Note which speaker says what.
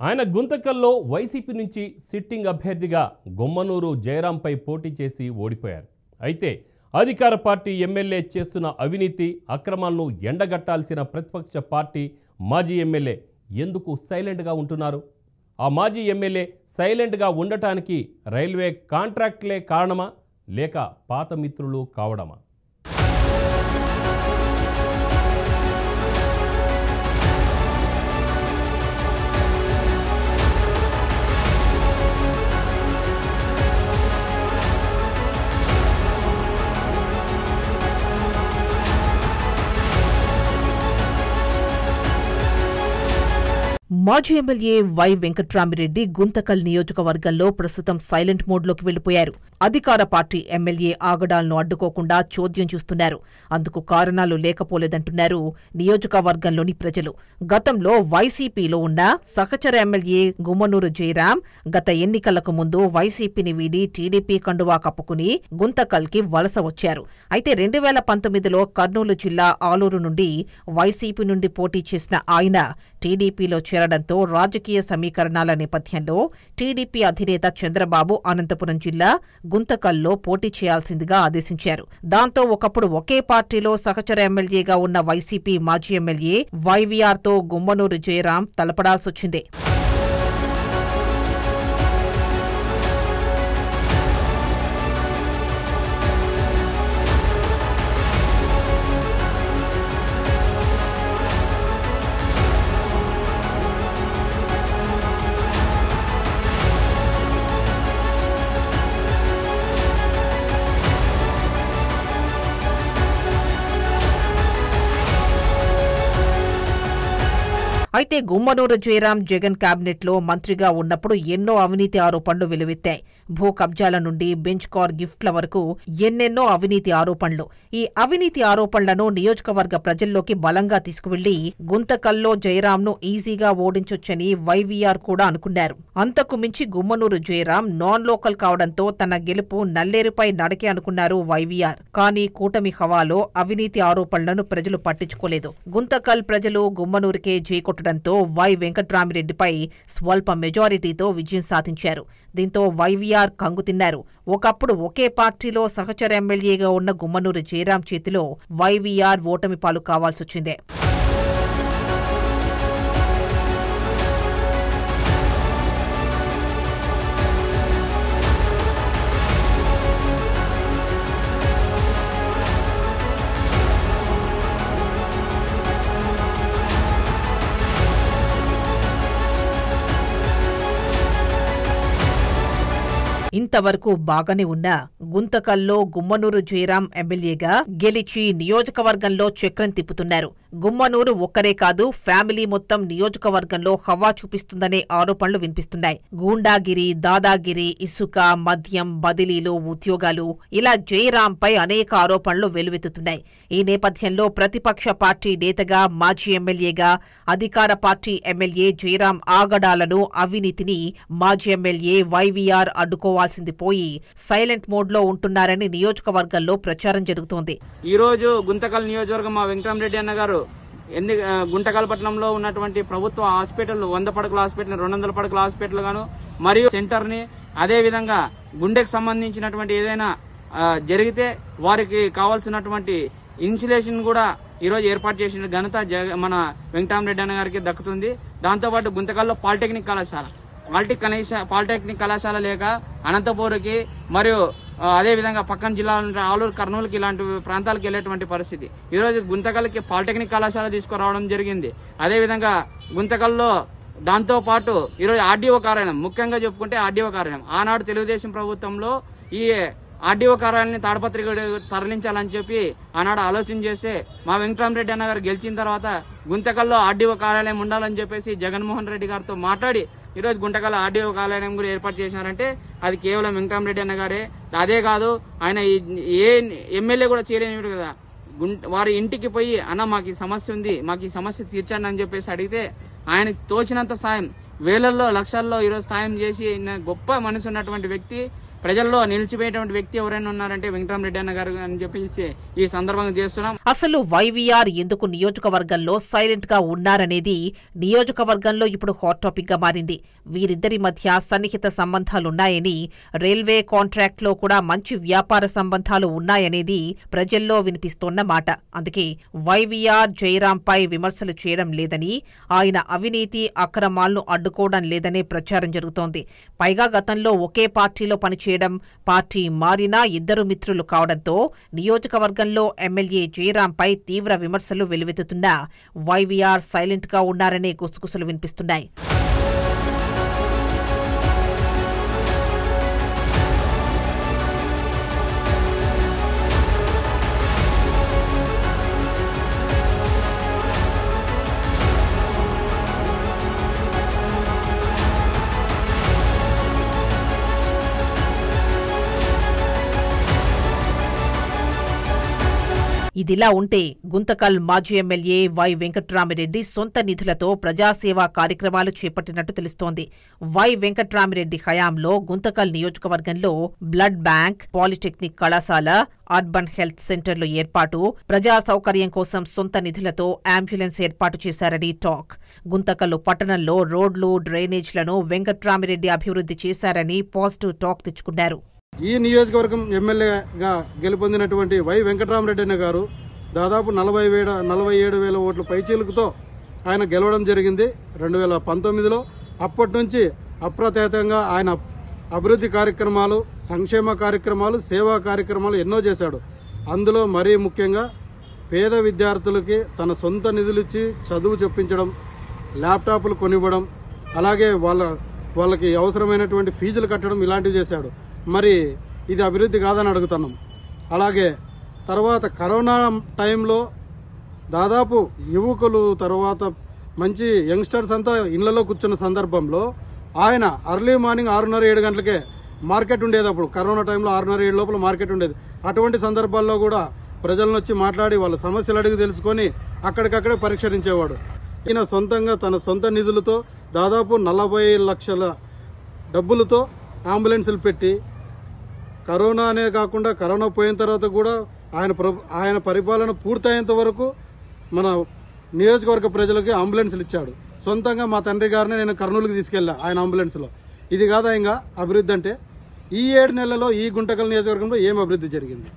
Speaker 1: ఆయన గుంతకల్లో వైసీపీ నుంచి సిట్టింగ్ అభ్యర్థిగా గుమ్మనూరు జయరాంపై పోటీ చేసి ఓడిపోయారు. అయితే అధికార పార్టీ ఎమ్మెల్యే చేస్తున్న అవినీతి అక్రమాలను ఎండగట్టాల్సిన ప్రతిపక్ష పార్టీ మాజీ ఎమ్మెల్యే ఎందుకు సైలెంట్గా ఉంటున్నారు? ఆ మాజీ ఎమ్మెల్యే సైలెంట్గా ఉండటానికి రైల్వే కాంట్రాక్ట్లే కారణమా లేక పాత మిత్రులు కావడమా?
Speaker 2: మాజీ ఎమ్మెల్యే వై వెంకట్రామిరెడ్డి గుంతకల్ నియోజకవర్గంలో ప్రస్తుతం సైలెంట్ మోడ్లోకి వెళ్లిపోయారు. అధికార పార్టీ ఎమ్మెల్యే ఆగడాలను అడ్డుకోకుండా చోద్యం చూస్తున్నారు. అందుకు కారణాలు లేకపోలేదంటున్నారు నియోజకవర్గంలోని ప్రజలు. గతంలో వైసీపీలో ఉన్న సహచర ఎమ్మెల్యే గుమ్మనూరు జయరాం గత ఎన్నికలకు ముందు వైసీపీని వీడి టీడీపీ కండువా కప్పుకుని గుంతకల్కి వలస వచ్చారు. అయితే 2019లో కర్నూలు జిల్లా ఆలూరు నుండి వైసీపీ నుండి పోటీ చేసిన ఆయన టీడీపీలో చేరడంతో రాజకీయ సమీకరణాల నేపథ్యంలో టీడీపీ అధినేత చంద్రబాబు అనంతపురం జిల్లా గుంతకల్లో పోటీ చేయాల్సిందిగా ఆదేశించారు. దాంతో ఒకప్పుడు ఒకే పార్టీలో సహచర ఎమ్మెల్యేగా ఉన్న వైసీపీ మాజీ ఎమ్మెల్యే వైవీఆర్తో గుమ్మనూరు జయరాం తలపడాల్సొచ్చింది. అయితే గుమ్మనూరు జయరాం జగన్ కేబినెట్లో మంత్రిగా ఉన్నప్పుడు ఎన్నో అవినీతి ఆరోపణలు వెలువెత్తాయి. భూ కబ్జాల నుండి బెంచ్ కార్ గిఫ్ట్ల వరకు ఎన్నెన్నో అవినీతి ఆరోపణలు. ఈ అవినీతి ఆరోపణలను నియోజకవర్గ ప్రజల్లోకి బలంగా తీసుకువెళ్లి గుంతకల్లో జయరాంను ఈజీగా ఓడించొచ్చని వైవీఆర్ కూడా అనుకున్నారు. అంతకు మించి గుమ్మనూరు జయరాం నాన్ లోకల్ కావడంతో తన గెలుపు నల్లేరుపై నడకే అనుకున్నారు వైవీఆర్. కానీ కూటమి హవాలో అవినీతి ఆరోపణలను ప్రజలు పట్టించుకోలేదు. గుంతకల్ ప్రజలు గుమ్మనూరుకే జైకొట్టడంతో వై వెంకట్రామిరెడ్డిపై స్వల్ప మెజారిటీతో విజయం సాధించారు. దీంతో వైవీఆర్ కంగుతిన్నారు. ఒకప్పుడు ఒకే పార్టీలో సహచర ఎమ్మెల్యేగా ఉన్న గుమ్మనూరు జయరాం చేతిలో వైవీఆర్ ఓటమి పాలు కావాల్సొచ్చిందే. ఇంతవరకు బాగానే ఉన్నా గుంతకల్లో గుమ్మనూరు జయరాం ఎమ్మెల్యేగా గెలిచి నియోజకవర్గంలో చక్రం తిప్పుతున్నారు. గుమ్మనూరు ఒక్కరే కాదు, ఫ్యామిలీ మొత్తం నియోజకవర్గంలో హవా చూపిస్తుందనే ఆరోపణలు వినిపిస్తున్నాయి. గూండాగిరి, దాదాగిరి, ఇసుక, మద్యం, బదిలీలు, ఉద్యోగాలు ఇలా జయరాంపై అనేక ఆరోపణలు వెలువెత్తుతున్నాయి. ఈ నేపథ్యంలో ప్రతిపక్ష పార్టీ నేతగా, మాజీ ఎమ్మెల్యేగా అధికార పార్టీ ఎమ్మెల్యే జయరాం ఆగడాలను, అవినీతిని మాజీ ఎమ్మెల్యే వైవీఆర్ అడ్డుకోవాల్సింది పోయి సైలెంట్ మోడ్ లో ఉంటున్నారని నియోజకవర్గంలో ప్రచారం జరుగుతోంది.
Speaker 3: ఈ రోజు గుంతకల్ నియోజకవర్గం మా వెంకటరామిరెడ్డి అన్న గారు గుంటకల్ పట్టణంలో ఉన్నటువంటి ప్రభుత్వ హాస్పిటల్ 100 పడకల హాస్పిటల్, 200 పడకల హాస్పిటల్ గాను మరియు సెంటర్ ని, అదే విధంగా గుండెకు సంబంధించినటువంటి ఏదైనా జరిగితే వారికి కావాల్సినటువంటి ఇన్సులేషన్ కూడా ఈ రోజు ఏర్పాటు చేసిన ఘనత మన వెంకటరామిరెడ్డి అన్న గారికి దక్కుతుంది. దాంతోపాటు గుంతకల్లో పాలిటెక్నిక్ కళాశాల లేక అనంతపూర్కి మరియు అదేవిధంగా పక్కన జిల్లాల ఆలూరు, కర్నూలుకి ఇలాంటి ప్రాంతాలకు వెళ్లేటువంటి పరిస్థితి. ఈ రోజు గుంతకల్కి పాలిటెక్నిక్ కళాశాల తీసుకురావడం జరిగింది. అదేవిధంగా గుంతకల్లో దాంతో పాటు ఈరోజు ఆర్డీఓ కార్యాలయం, ముఖ్యంగా చెప్పుకుంటే ఆర్డీఓ కార్యాలయం, ఆనాడు తెలుగుదేశం ప్రభుత్వంలో ఈ ఆర్డీఓ కార్యాలయాన్ని తాడపత్రి తరలించాలని చెప్పి ఆనాడు ఆలోచన చేస్తే మా వెంకటరామిరెడ్డి అన్న గారు గెలిచిన తర్వాత గుంతకల్లో ఆర్డీఓ కార్యాలయం ఉండాలని చెప్పేసి జగన్మోహన్ రెడ్డి గారితో మాట్లాడి ఈరోజు గుంటకల్ ఆర్డీఓ కార్యాలయం కూడా ఏర్పాటు చేశారంటే అది కేవలం వెంకటరామిరెడ్డి అన్న గారే. అదే కాదు, ఆయన ఏ ఎమ్మెల్యే కూడా చేయలేనివాడు కదా. వారి ఇంటికి పోయి అన్న మాకు ఈ సమస్య ఉంది, మాకు ఈ సమస్య తీర్చండి అని చెప్పేసి అడిగితే ఆయనకి తోచినంత సాయం, వేలల్లో లక్షల్లో ఈరోజు సాయం చేసి గొప్ప మనసు ఉన్నటువంటి వ్యక్తి. ప్రజల్లో నిలిచిపోయేటువంటి వ్యక్తి ఎవరైనా ఉన్నారంటే వెంకటరామరెడ్డి అన్న గారు అని చెప్పేసి ఈ సందర్భంగా చేస్తున్నాం.
Speaker 2: అసలు వైవీఆర్ ఎందుకు నియోజకవర్గంలో సైలెంట్ గా ఉన్నారనేది నియోజకవర్గంలో ఇప్పుడు హాట్ టాపిక్ గా మారింది. వీరిద్దరి మధ్య సన్నిహిత సంబంధాలున్నాయని, రైల్వే కాంట్రాక్ట్ లో కూడా మంచి వ్యాపార సంబంధాలు ఉన్నాయనేది ప్రజల్లో వినిపిస్తోన్న మాట. అందుకే వైవీఆర్ జయరాంపై విమర్శలు చేయడం లేదని, ఆయన అవినీతి అక్రమాలను అడ్డుకోవడం లేదనే ప్రచారం జరుగుతోంది. పైగా గతంలో ఒకే పార్టీలో పనిచేయడం, పార్టీ మారినా ఇద్దరు మిత్రులు కావడంతో నియోజకవర్గంలో ఎమ్మెల్యే జయరాంపై తీవ్ర విమర్శలు వెల్లువెత్తుతున్నా వైవీఆర్ సైలెంట్ గా ఉన్నారనే గుసగుసలు వినిపిస్తున్నాయి. ఇదిలా ఉంటే గుంతకల్ మాజీ ఎమ్మెల్యే వై వెంకట్రామిరెడ్డి సొంత నిధులతో ప్రజాసేవా కార్యక్రమాలు చేపట్టినట్టు తెలుస్తోంది. వై వెంకట్రామిరెడ్డి హయాంలో గుంతకల్ నియోజకవర్గంలో బ్లడ్ బ్యాంక్, పాలిటెక్నిక్ కళాశాల, అర్బన్ హెల్త్ సెంటర్లు ఏర్పాటు, ప్రజా సౌకర్యం కోసం సొంత నిధులతో అంబులెన్స్ ఏర్పాటు చేశారని టాక్. గుంతకల్ పట్టణంలో రోడ్లు, డ్రైనేజ్లను వెంకట్రామిరెడ్డి అభివృద్ధి చేశారని పాజిటివ్ టాక్ తెచ్చుకున్నారు.
Speaker 4: ఈ నియోజకవర్గం ఎమ్మెల్యేగా గెలుపొందినటువంటి వై వెంకటరామరెడ్డి అన్న గారు దాదాపు 47,000 ఓట్ల పైచీలుకుతో ఆయన గెలవడం జరిగింది 2019లో. అప్పటి నుంచి అప్రతిహతంగా ఆయన అభివృద్ధి కార్యక్రమాలు, సంక్షేమ కార్యక్రమాలు, సేవా కార్యక్రమాలు ఎన్నో చేశాడు. అందులో మరీ ముఖ్యంగా పేద విద్యార్థులకి తన సొంత నిధులిచ్చి చదువు చెప్పించడం, ల్యాప్టాప్లు కొనివ్వడం, అలాగే వాళ్ళకి అవసరమైనటువంటి ఫీజులు కట్టడం, ఇలాంటివి చేశాడు. మరి ఇది అభివృద్ధి కాదని అడుగుతున్నాం. అలాగే తర్వాత కరోనా టైంలో దాదాపు యువకులు, తర్వాత మంచి యంగ్స్టర్స్ అంతా ఇళ్లలో కూర్చున్న సందర్భంలో ఆయన అర్లీ మార్నింగ్ 6:30-7 గంటలకే మార్కెట్ ఉండేది. అప్పుడు కరోనా టైంలో 6:30-7 లోపల మార్కెట్ ఉండేది. అటువంటి సందర్భాల్లో కూడా ప్రజలను వచ్చి మాట్లాడి వాళ్ళ సమస్యలు అడిగి తెలుసుకొని అక్కడికక్కడే పరిష్కరించేవాడు. ఈయన సొంతంగా తన సొంత నిధులతో దాదాపు 40 లక్షల డబ్బులతో అంబులెన్సులు పెట్టి, కరోనానే కాకుండా కరోనా పోయిన తర్వాత కూడా ఆయన పరిపాలన పూర్తయ్యేంత వరకు మన నియోజకవర్గ ప్రజలకి అంబులెన్సులు ఇచ్చాడు. సొంతంగా మా తండ్రి గారిని నేను కర్నూలుకి తీసుకెళ్ళా ఆయన అంబులెన్స్లో. ఇది కాదా ఇంకా అభివృద్ధి అంటే? ఈ 7 నెలల్లో ఈ గుంటకల్ నియోజకవర్గంలో ఏం అభివృద్ధి జరిగింది?